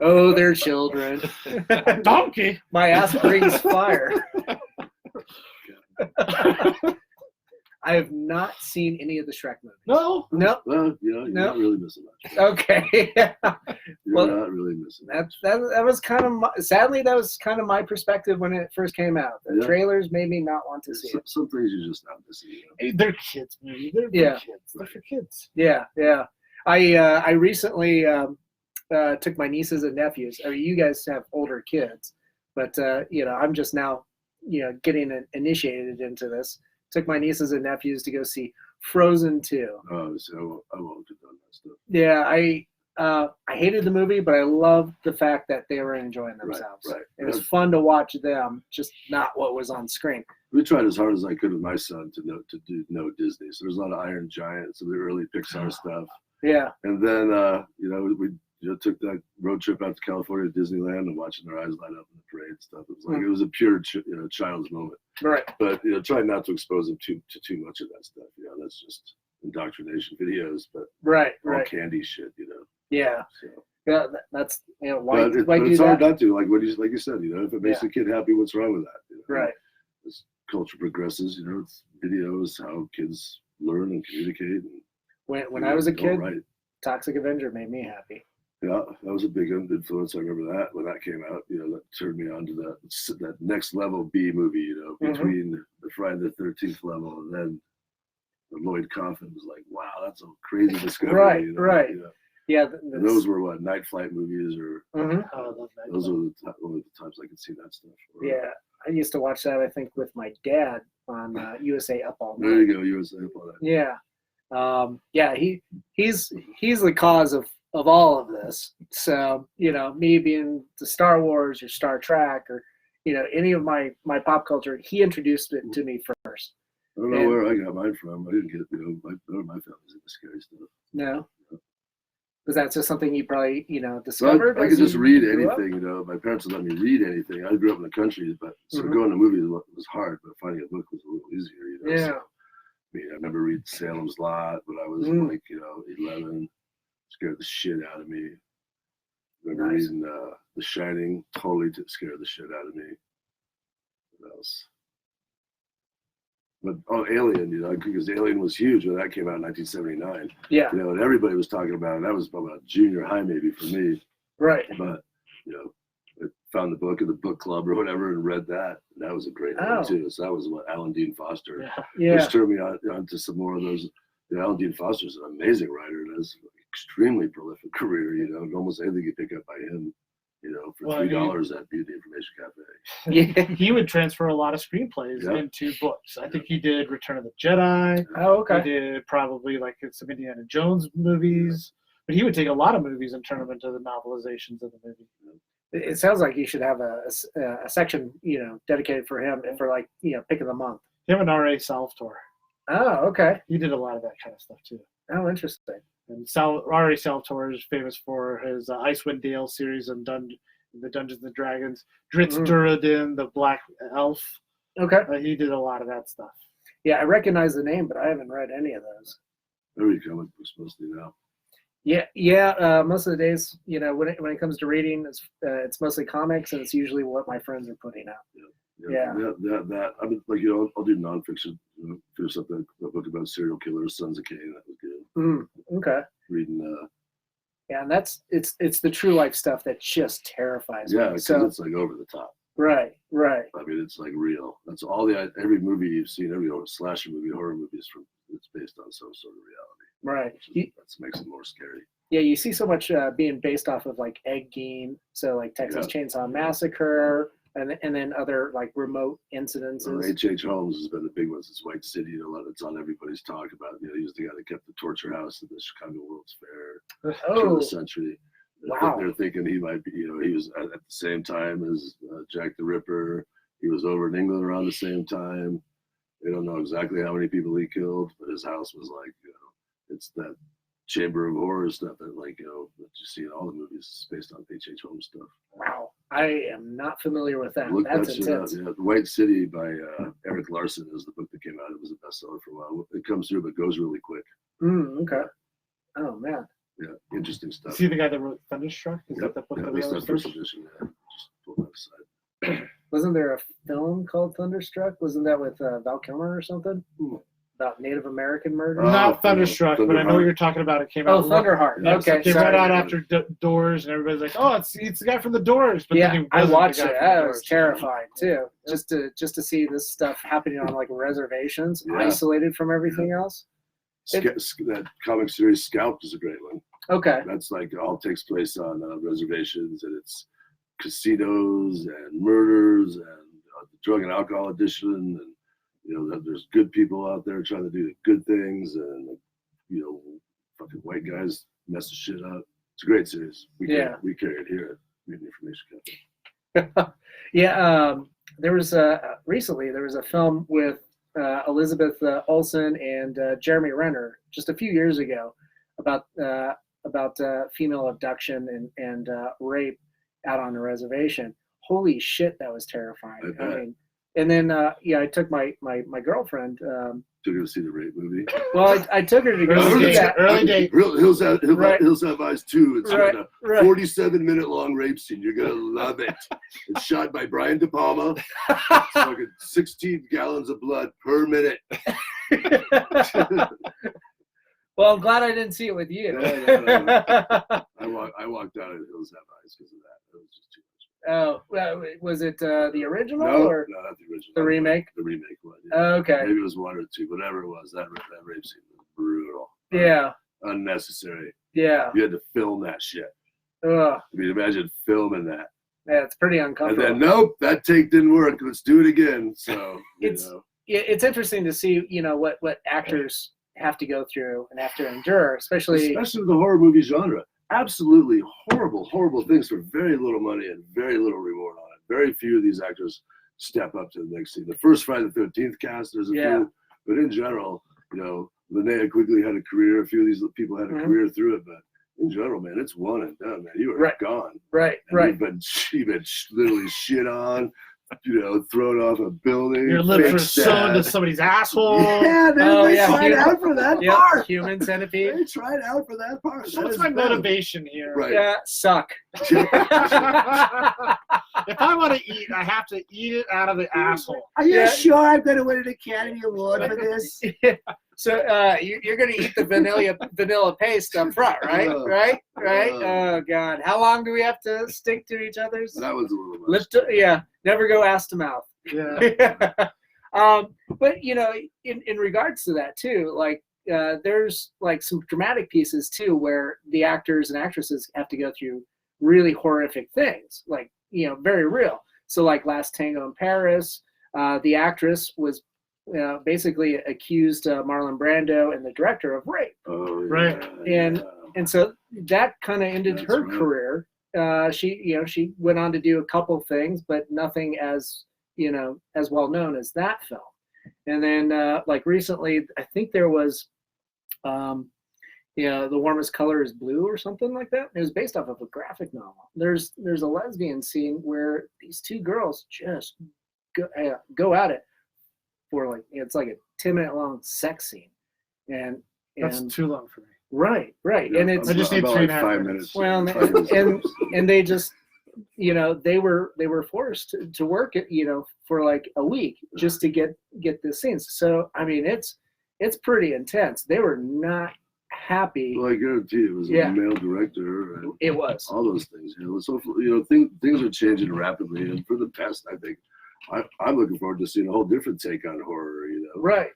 Oh, they're children. A donkey? My ass brings fire. I have not seen any of the Shrek movies. No. Nope. Well, you're not really missing much. Okay. You're not really missing much. That was kind of sadly that was kind of my perspective when it first came out. The trailers made me not want to see it. Some things you're just not missing. Hey, they're kids, maybe. They're kids. They're for kids. Yeah. I recently took my nieces and nephews. I mean, you guys have older kids, but I'm just now getting initiated into this. Took my nieces and nephews to go see Frozen 2. Oh, so I won't have done that stuff. Yeah, I hated the movie, but I loved the fact that they were enjoying themselves. Right. It was fun to watch them, just not what was on screen. We tried as hard as I could with my son to know Disney. So there's a lot of Iron Giant, some of the early Pixar stuff. Yeah. And then we took that road trip out to California to Disneyland and watching their eyes light up in the parade and stuff. It was like it was a pure child's moment. Right. But try not to expose them to too much of that stuff. That's just indoctrination videos, but all candy shit. Yeah. So. Yeah, that's why. But it's hard not to, like you said. If it makes the kid happy, what's wrong with that? Right. As culture progresses, it's videos, how kids learn and communicate. And, when I was a kid, right. Toxic Avenger made me happy. Yeah, that was a big influence. I remember that when that came out. That turned me on to that next level B movie. Between the Friday the 13th level and then the Lloyd Kaufman was like, wow, that's a crazy discovery. Right. Yeah, And those were what, night flight movies, or Mhm. Oh, I love that. those were one of the times I could see that stuff. Or, Yeah, I used to watch that. I think with my dad on USA Up All Night. there you go, USA all that. Yeah, yeah. He's the cause of all of this. So me being the Star Wars or Star Trek or any of my pop culture, he introduced it to me first. I don't know where I got mine from. I didn't get my family's into scary stuff. No. Was that just something you probably, discovered? I could just read grew up? anything, My parents would let me read anything. I grew up in the country, but Mhm. going to movies was hard, but finding a book was a little easier, Yeah. So, I remember reading Salem's Lot when I was 11. Scared the shit out of me. Remember Nice. reading The Shining, totally scared the shit out of me. What else? But Alien, because Alien was huge when that came out in 1979. Yeah. And everybody was talking about it. That was about junior high maybe for me. Right. But I found the book at the book club or whatever and read that. And that was a great Oh. one too. So that was what Alan Dean Foster, Yeah. which turned me on to some more of those. Alan Dean Foster's an amazing writer and has an extremely prolific career. Almost anything you pick up by him. For $3 at Mutiny Information Cafe. Yeah. He would transfer a lot of screenplays Yep. into books. I think he did Return of the Jedi. Oh, okay. He did probably like some Indiana Jones movies. But he would take a lot of movies and turn them into the novelizations of the movie. It sounds like you should have a section, dedicated for him and for pick of the month. Him and R.A. Salvatore. Oh, okay. He did a lot of that kind of stuff too. Oh, interesting. And R.A. Salvatore is famous for his Icewind Dale series and the Dungeons and Dragons. Dritz Duradin, the Black Elf. Okay. He did a lot of that stuff. Yeah, I recognize the name, but I haven't read any of those. Every comic book's mostly now. Yeah. Most of the days, when it comes to reading, it's mostly comics, and it's usually what my friends are putting out. Yeah. That I mean, I'll do nonfiction. Finish up a book about serial killers, Sons of Cain. That was good. Okay. Reading. Yeah, and it's the true life stuff that just terrifies Yeah, me. because So it's over the top. right. I mean, it's real. That's all every movie you've seen, every slasher movie, horror movie it's based on some sort of reality. Right. That makes it more scary. Yeah, you see so much being based off of Ed Gein, so Texas Chainsaw Massacre, and then other remote incidences. H.H. Holmes has been the big one since White City. It's on everybody's talk about. He was the guy that kept the torture house at the Chicago World's Fair turn of the century. Wow. They're thinking he might be. He was at the same time as Jack the Ripper. He was over in England around the same time. They don't know exactly how many people he killed, but his house was it's that Chamber of Horror stuff that that you see in all the movies. It's based on H.H. Holmes stuff. Wow, I am not familiar with that. Look That's that shit up. intense. White City by Eric Larson is the book that came out. It was a bestseller for a while. It comes through, but goes really quick. Okay. Oh man. Yeah, interesting stuff. Is he the guy that wrote Thunderstruck? Is that the book that at we least always that first search? edition. Yeah, just pull that aside. Wasn't there a film called Thunderstruck? Wasn't that with Val Kilmer or something? About Native American murder? Not Thunderstruck, but I know what Thunderheart. you're talking about. It came out. Thunderheart. Yeah, Okay, it came sorry. right out after Doors, and everybody's like, "Oh, it's the guy from the Doors." But Yeah, then he I wasn't watched the guy it. from the That was Doors. terrifying too. Just to see this stuff happening on reservations, Yeah. isolated from everything else. That comic series Scalped is a great one. Okay. That's all takes place on reservations, and it's casinos and murders and the drug and alcohol addiction, and that there's good people out there trying to do good things, and fucking white guys mess the shit up. It's a great series. We carry it here at Mutiny Information Cafe. Yeah. Recently there was a film with Elizabeth Olsen and Jeremy Renner just a few years ago about female abduction and rape out on the reservation. Holy shit, that was terrifying. I mean, and then I took my girlfriend. Took her to see the rape movie. Well, I took her to go see that. Early date. Hills Have Eyes 2. It's got a Right. 47-minute long rape scene. You're gonna love it. It's shot by Brian De Palma. It's fucking 16 gallons of blood per minute. Well, I'm glad I didn't see it with you. No. I walked out of Hills Have Eyes because of that. That was just too much. Oh, well, was it the original No, or not the original. the remake? The remake one. Yeah. Okay. Maybe it was 1 or 2, whatever it was. That rape scene was brutal. Yeah. Unnecessary. Yeah. You had to film that shit. Ugh. I mean, imagine filming that. Yeah, it's pretty And uncomfortable. then, nope, that take didn't work. Let's do it again. So, it's interesting to see, what actors have to go through and have to endure, especially the horror movie genre. Absolutely horrible things for very little money and very little reward on it. Very few of these actors step up to the next scene. The first Friday the 13th cast, there's a few, but in general, Linnea quickly had a career. A few of these people had a career through it, but in general, man, it's one and done, man. You are gone. Right. You've been literally shit on, thrown off a building. Your lips are sewn to somebody's asshole. Yeah, they tried out for that part. Human centipede. They tried out for that part. So what's my motivation here? Right. Yeah, suck. If I want to eat, I have to eat it out of the asshole. Are you sure I'm going to win an Academy Award for this? So you're going to eat the vanilla paste up front, right? Right? Oh, God. How long do we have to stick to each other's? That was a little much. Never go ass to mouth. Yeah. But, in regards to that, too, like, there's, like, some dramatic pieces, too, where the actors and actresses have to go through really horrific things, like, very real. So, like, Last Tango in Paris, the actress was basically accused Marlon Brando and the director of rape. Oh, yeah, right. And so that kind of ended her career. She went on to do a couple things, but nothing as well known as that film. And then like recently, I think there was The Warmest Color is Blue or something like that. It was based off of a graphic novel. There's a lesbian scene where these two girls just go at it for like, it's like a 10-minute long sex scene. And that's too long for me. Right. Yeah, and it's I just need 3.5 5 minutes. Well, and they just, they were forced to work it, for like a week just to get the scenes. So I mean, it's pretty intense. They were not happy. Well, I guarantee it was a male director. And it was all those things. So things are changing rapidly, and for the best, I think. I'm looking forward to seeing a whole different take on horror. Right.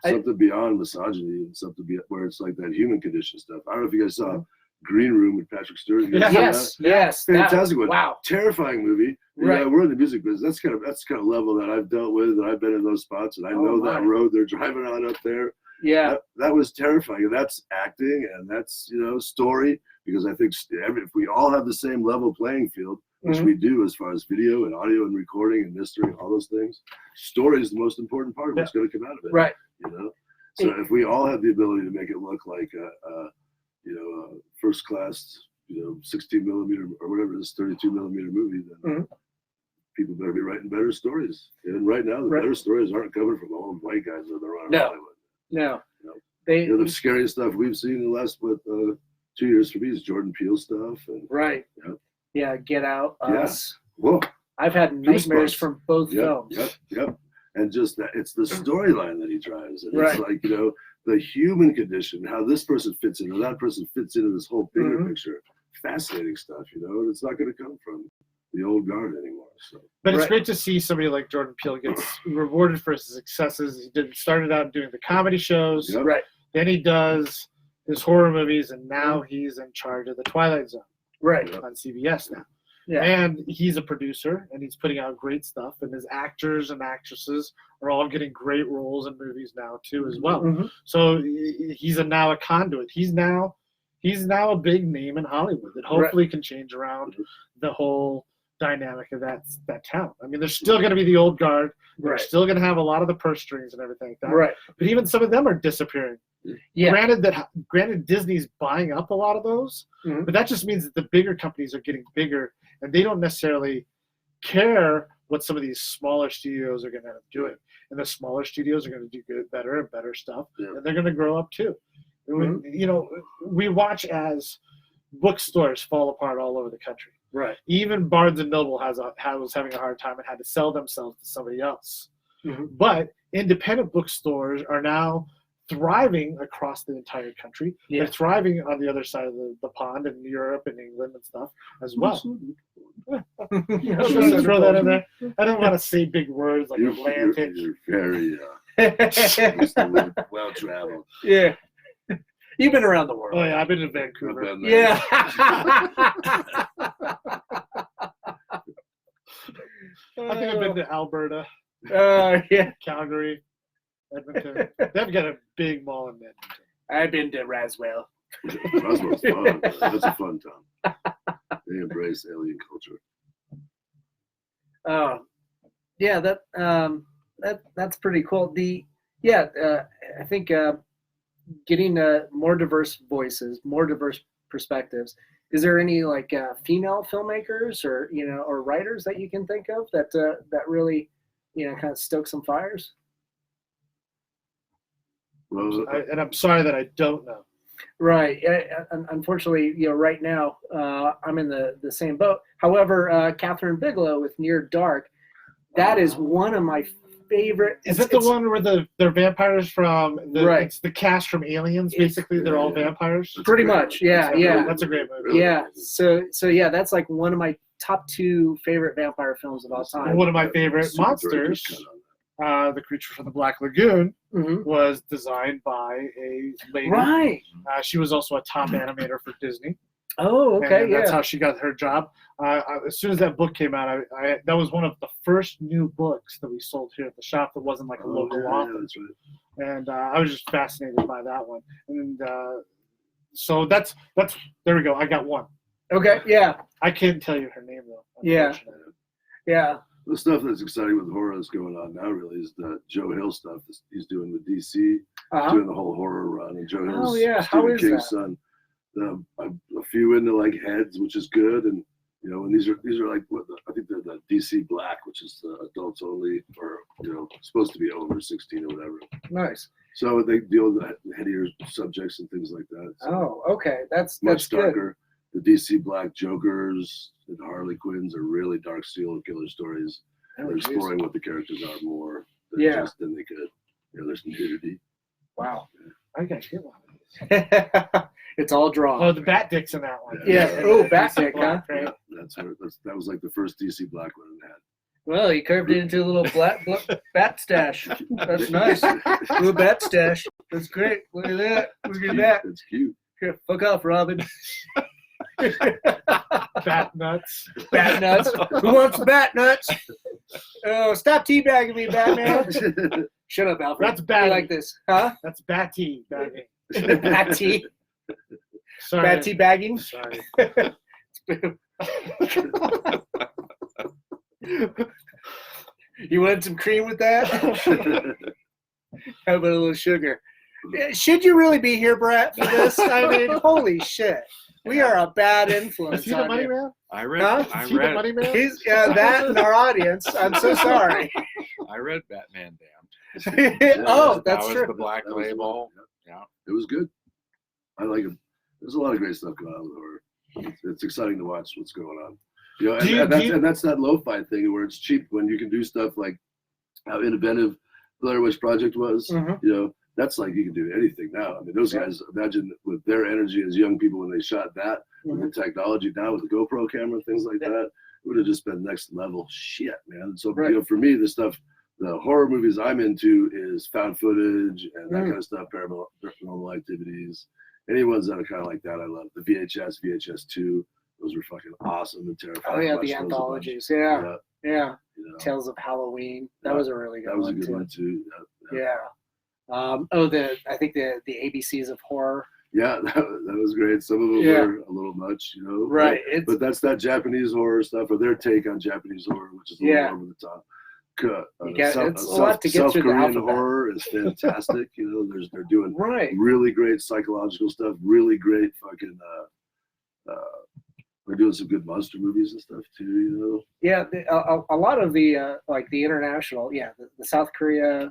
Something beyond misogyny and something where it's like that human condition stuff. I don't know if you guys saw Green Room with Patrick Stewart. Yes. Fantastic one. Wow. Terrifying movie. Right. We're in the music business. That's kind of level that I've dealt with, and I've been in those spots, and I know that road they're driving on up there. Yeah. That was terrifying, and that's acting, and that's story. Because I think if we all have the same level playing field, which we do as far as video and audio and recording and mystery, all those things, story is the most important part of what's going to come out of it. Right. So if we all have the ability to make it look like a first class, 16 millimeter or whatever this 32 millimeter movie, then people better be writing better stories. And right now, the better stories aren't coming from all the white guys that are running Hollywood. No. The scariest stuff we've seen in the last 2 years for me is Jordan Peele stuff. And, Yeah, Get Out, Us. Whoa. I've had nightmares from both films. Yep. And just that, it's the storyline that he drives. And it's like, the human condition, how this person fits in or that person fits into this whole bigger picture. Fascinating stuff, and it's not going to come from the old guard anymore. So. But it's great to see somebody like Jordan Peele gets rewarded for his successes. He started out doing the comedy shows. Yep. Right. Then he does his horror movies, and now he's in charge of the Twilight Zone. Right. On CBS now. Yeah. And he's a producer, and he's putting out great stuff, and his actors and actresses are all getting great roles in movies now too as well. So he's now a conduit. He's now a big name in Hollywood that hopefully can change around the whole dynamic of that town. I mean, there's still going to be the old guard. They're still going to have a lot of the purse strings and everything like that. Right. But even some of them are disappearing. Yeah. Granted, Disney's buying up a lot of those, but that just means that the bigger companies are getting bigger, and they don't necessarily care what some of these smaller studios are going to end up doing. And the smaller studios are going to do better and better stuff, and they're going to grow up too. We watch as bookstores fall apart all over the country. Right. Even Barnes and Noble was having a hard time and had to sell themselves to somebody else. But independent bookstores are now thriving across the entire country. They're thriving on the other side of the pond in Europe and England and stuff as well. Just throw that in there. I don't want to say big words like Atlantic. You're very well traveled. Yeah. You've been around the world. Oh yeah, I've been to Vancouver. I've been there. Yeah. I think I've been to Alberta, Yeah. Calgary, Edmonton. They've got a big mall in Edmonton. I've been to Roswell. Roswell's fun. That's a fun town. They embrace alien culture. Oh, yeah. That's pretty cool. I think getting more diverse voices, more diverse perspectives. Is there any like female filmmakers or or writers that you can think of that really kind of stoke some fires? Well, And I'm sorry that I don't know. Right. Unfortunately, right now I'm in the same boat. However, Catherine Bigelow with Near Dark, that is one of my favorite. Is it the one where they're vampires from Right. It's the cast from Aliens. Basically, they're all vampires. Pretty much, yeah. That's a great movie. Yeah. So yeah, that's like one of my top 2 favorite vampire films of all time. And one of my favorite Super monsters, good cut on the creature from the Black Lagoon, Mhm. was designed by a lady. Right. She was also a top animator for Disney. Oh, okay. And Yeah. that's how she got her job. As soon as that book came out, that was one of the first new books that we sold here at the shop that wasn't like a local author. Yeah, that's right. And I was just fascinated by that one. And so that's there we go. I got one. Okay. Yeah. I can't tell you her name though. Yeah. Unfortunately. Yeah. The stuff that's exciting with horror that's going on now really is the Joe Hill stuff he's doing with DC. He's Uh-huh. doing the whole horror run. And Joe Hill's Oh, yeah. How Stephen is King's that? son. A few into like Heads, which is good. And and these are like I think they're the DC Black, which is the adults only, or supposed to be over 16 or whatever. Nice. So they deal with the headier subjects and things like that. So Oh, okay. That's much good. darker. The DC Black Jokers and Harley Quinns are really dark serial killer stories. Oh, They're geez. exploring what the characters are more than Yeah. just than they could. There's nudity. Wow. I got hit one of these. It's all drawn. Oh, the Bat Dick's in that one. Yeah. Oh, Bat Dick, huh? Right? Yeah, that was like the first DC Black one it had. Well, he curved it into a little black bat stash. That's nice. Little bat stash. That's great. Look at that. Look at that. It's cute. Here, fuck off, Robin. Bat nuts. Bat nuts. Who wants bat nuts? Oh, stop teabagging me, Batman. Shut up, Alfred. That's bad. I like this. Huh? That's Batty bagging. Batty. Sorry. Batty bagging. Sorry. You want some cream with that? How about a little sugar? Should you really be here, Brett, for this? I mean, holy shit. We are a bad influence. Is he the on money you. man? I read. Huh? I Is he the read. money man? He's that in our audience. I'm so sorry. I read Batman Damned. Oh, that that's was true. the Black That was the Label. one, Yeah. It was good. I like it. There's a lot of great stuff going on with horror. It's exciting to watch what's going on. And that's that lo-fi thing where it's cheap when you can do stuff like how inventive Blair Witch Project was. Mhm. That's like you can do anything now. I mean, those guys, imagine with their energy as young people when they shot that, with the technology now with the GoPro camera, things like that, it would have just been next level shit, man. So, Right. for me, the horror movies I'm into is found footage and that kind of stuff, paranormal activities. Any ones that are kind of like that, I love. The VHS 2, those were fucking awesome and terrifying. Oh, yeah, Watched the those a bunch. anthologies. Yeah. Yeah. Tales of Halloween. That Yeah, was a really good That was a one, good too. one too. Yeah. I think the ABCs of horror. Yeah, that was great. Some of them were a little much, Right. But that's that Japanese horror stuff, or their take on Japanese horror, which is a little over the top. It's a lot to get South through the Korean alphabet. horror is fantastic. They're doing Right. really great psychological stuff, really great fucking. They're doing some good monster movies and stuff too. Yeah, a lot of the the international, the South Korea,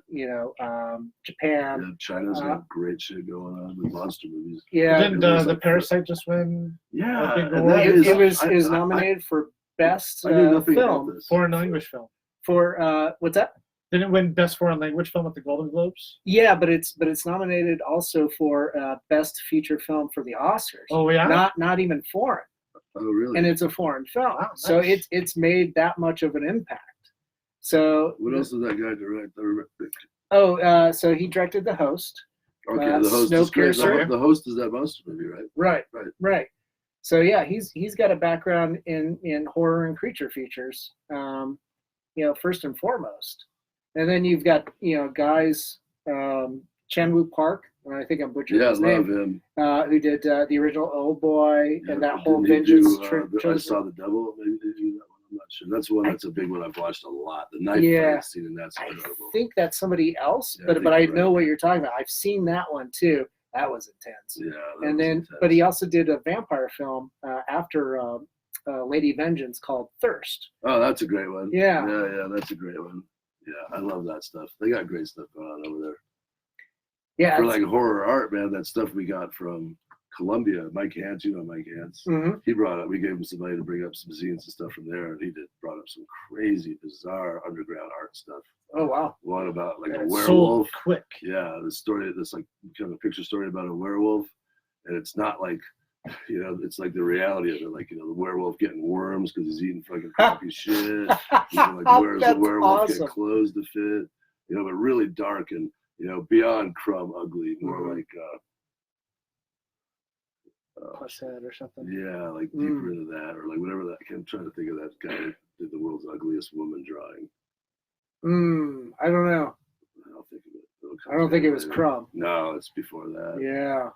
Japan. Yeah, China's got great shit going on with monster movies. Yeah, Didn't the Parasite just win? Yeah, big and award? that it is- was nominated for best I knew nothing about film this. Foreign language film. for what's that? Didn't it win best foreign language film at the Golden Globes? Yeah, but it's nominated also for best feature film for the Oscars. Oh yeah. Not even foreign, Oh, really? and it's a foreign film, Wow, so nice. it's made that much of an impact. So What else did that guy direct? so he directed The Host, Okay, the host is great. Snowpiercer. The host is that monster movie, right? Right. So yeah, he's got a background in horror and creature features, first and foremost. And then you've got guys, Chan-wook Park, and I think I'm butchering his name. Who did the original Old Boy and that whole Vengeance trilogy. I Saw the Devil. Maybe they do that one. I'm not sure. That's one. That's a big one I've watched a lot. The knife fight scene in that's incredible. I think that's somebody else, but I know what you're talking about. I've seen that one too. That was intense. Yeah. And then, but he also did a vampire film after Lady Vengeance called Thirst. Oh, that's a great one. Yeah. Yeah, that's a great one. Yeah, I love that stuff. They got great stuff going on over there. Yeah. For like horror art, man, that stuff we got from Columbia, Mike Hance, Mike Hance. Mm-hmm. He brought up, we gave him some money to bring up some zines and stuff from there, and he brought up some crazy, bizarre underground art stuff. Oh, wow. One about like a It's werewolf. so quick. Yeah, the story, this like kind of a picture story about a werewolf, and it's not like, it's like the reality of it, like, the werewolf getting worms because he's eating fucking crappy shit. Like, where's the werewolf get clothes to fit? But really dark and, beyond crumb ugly, more like, Pushead or something. yeah, like deeper into that, or like whatever that. I'm trying to think of that guy that did the world's ugliest woman drawing. I don't know. I don't think of it. I don't think it was Crumb. No, it's before that. Yeah.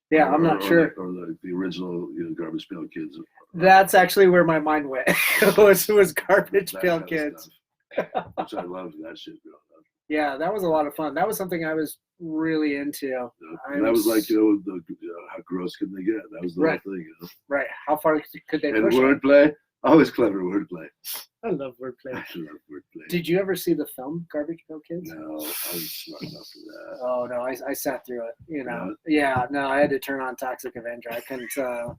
Yeah, I'm not sure. Or the original, Garbage Pail Kids. That's actually where my mind went. it was Garbage Pail Kids. Which I loved that shit growing up. Yeah, that was a lot of fun. That was something I was really into. And that was like, how gross could they get? That was the whole thing. Right. How far could they and push wordplay. Always clever wordplay. I love wordplay. I love wordplay. Did you ever see the film Garbage Pail Kids? No, I was smart enough for that. Oh no, I sat through it. Yeah, no, I had to turn on Toxic Avenger. I couldn't. I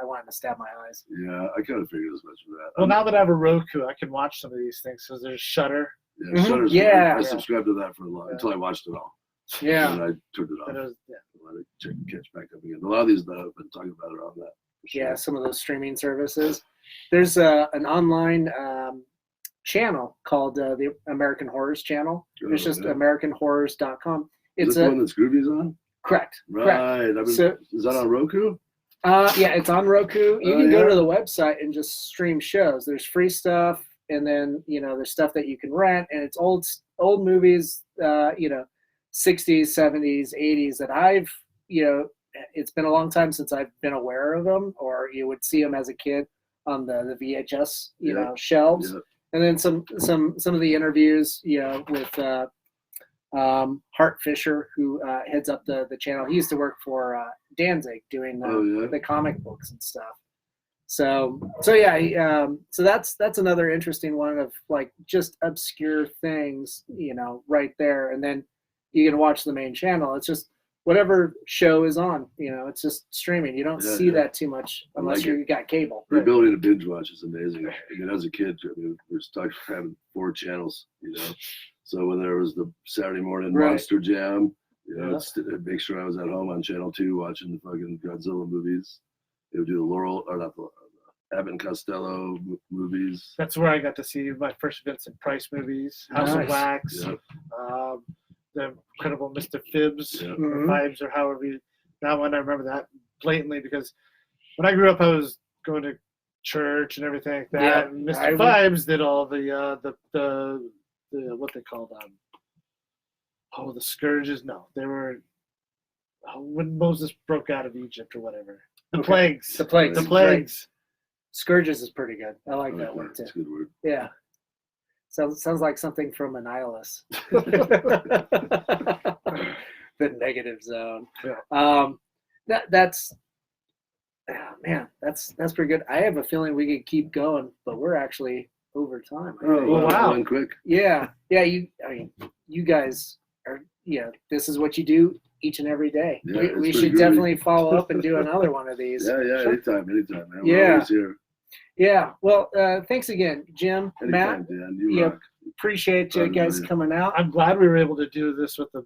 wanted to stab my eyes. Yeah, I kind of figured as much for that. Well, now that I have a Roku, I can watch some of these things. So there's Shudder. Yeah, Shudder's good. Yeah. I subscribed to that for a long until I watched it all. Yeah. And I turned it off. Let it catch back up again. A lot of these that I've been talking about are on that. Sure. Yeah, some of those streaming services. There's an online channel called the American Horrors channel. It's just AmericanHorrors.com. It's the one that's Groovy's on? Correct. Right. Correct. Is that on Roku? Yeah, it's on Roku. You can go to the website and just stream shows. There's free stuff, and then there's stuff that you can rent, and it's old movies, 60s, 70s, 80s that I've it's been a long time since I've been aware of them, or you would see them as a kid on the VHS, shelves. Yep. And then some of the interviews, with Hart Fisher, who heads up the channel. He used to work for Danzig doing the comic books and stuff. So that's another interesting one of like just obscure things, right there. And then you can watch the main channel. It's just whatever show is on, it's just streaming. You don't see that too much unless you got cable. The ability to binge watch is amazing. As a kid, we're stuck having 4 channels, So when there was the Saturday morning Monster Jam, make sure I was at home on Channel 2 watching the fucking Godzilla movies. They would do the Abbott and Costello movies. That's where I got to see my first Vincent Price movies, House of Wax. Yep. The Incredible Mr. Phibbs, Vibes, or however that one. I remember that blatantly because when I grew up, I was going to church and everything like that. Yeah, and Mr. Vibes did all the what they called the scourges. No, they were when Moses broke out of Egypt or whatever. The plagues. The plagues. The plagues. Scourges is pretty good. I like that word too. That's a good word. Yeah. Sounds like something from Annihilus. The negative zone. Yeah. That's pretty good. I have a feeling we could keep going, but we're actually over time. Oh, wow. Quick. Yeah. You guys are, this is what you do each and every day. Yeah, we should definitely follow up and do another one of these. Yeah, anytime, man. We're always here. Yeah. Well, thanks again, Jim, anytime, Matt. Dan. You rock. Appreciate you guys coming out. I'm glad we were able to do this with the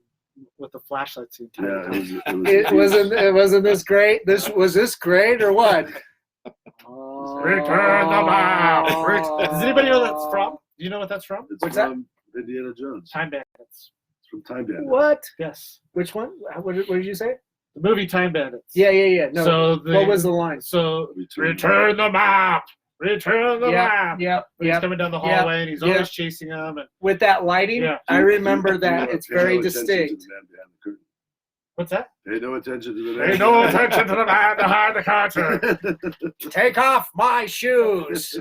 flashlights the entire time. It wasn't this great. Was this great or what? Return the map. Does anybody know what that's from? Do you know what that's from? It's from Indiana Jones. Time Bandits. It's From Time Bandits. What? Yes. Which one? What did you say? The movie Time Bandits. Yeah. No. So what was the line? So return the map. Return the map. Yep. He's coming down the hallway and he's always chasing them. And with that lighting, I remember that. It's very distinct. What's that? Pay no attention to the man. Pay no attention to the man behind the counter. Take off my shoes.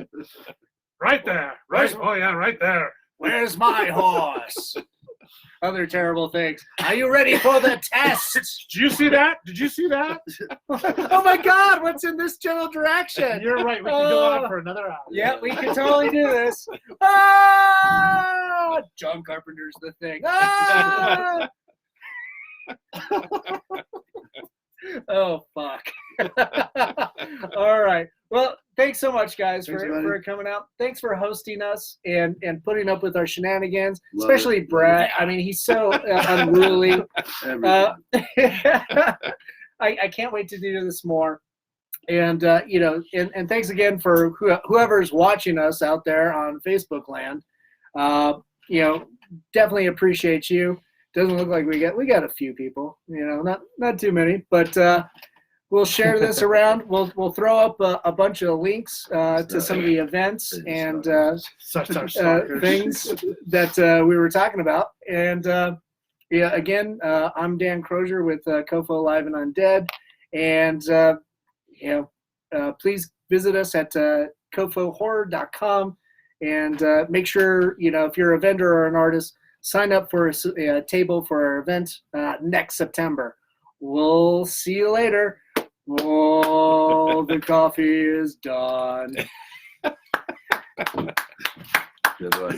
Right there. Right there. Where's my horse? Other terrible things. Are you ready for the test? Did you see that? Oh my God! What's in this general direction? You're right. We can go on for another hour. Yeah, we can totally do this. Ah! John Carpenter's The Thing. Ah! Oh fuck. All right. Well, thanks so much, guys, for coming out. Thanks for hosting us and putting up with our shenanigans, especially Brett. I mean, he's so unruly. I can't wait to do this more. And and thanks again for whoever's watching us out there on Facebook land. Definitely appreciate you. Doesn't look like we got a few people, not too many, but we'll share this around. We'll throw up a bunch of links to some of the events and things that we were talking about. And again, I'm Dan Crosier with COFOH Live Undead, and please visit us at cofohhorror.com and make sure if you're a vendor or an artist, sign up for a table for our event next September. We'll see you later. Oh, the coffee is done. Good luck.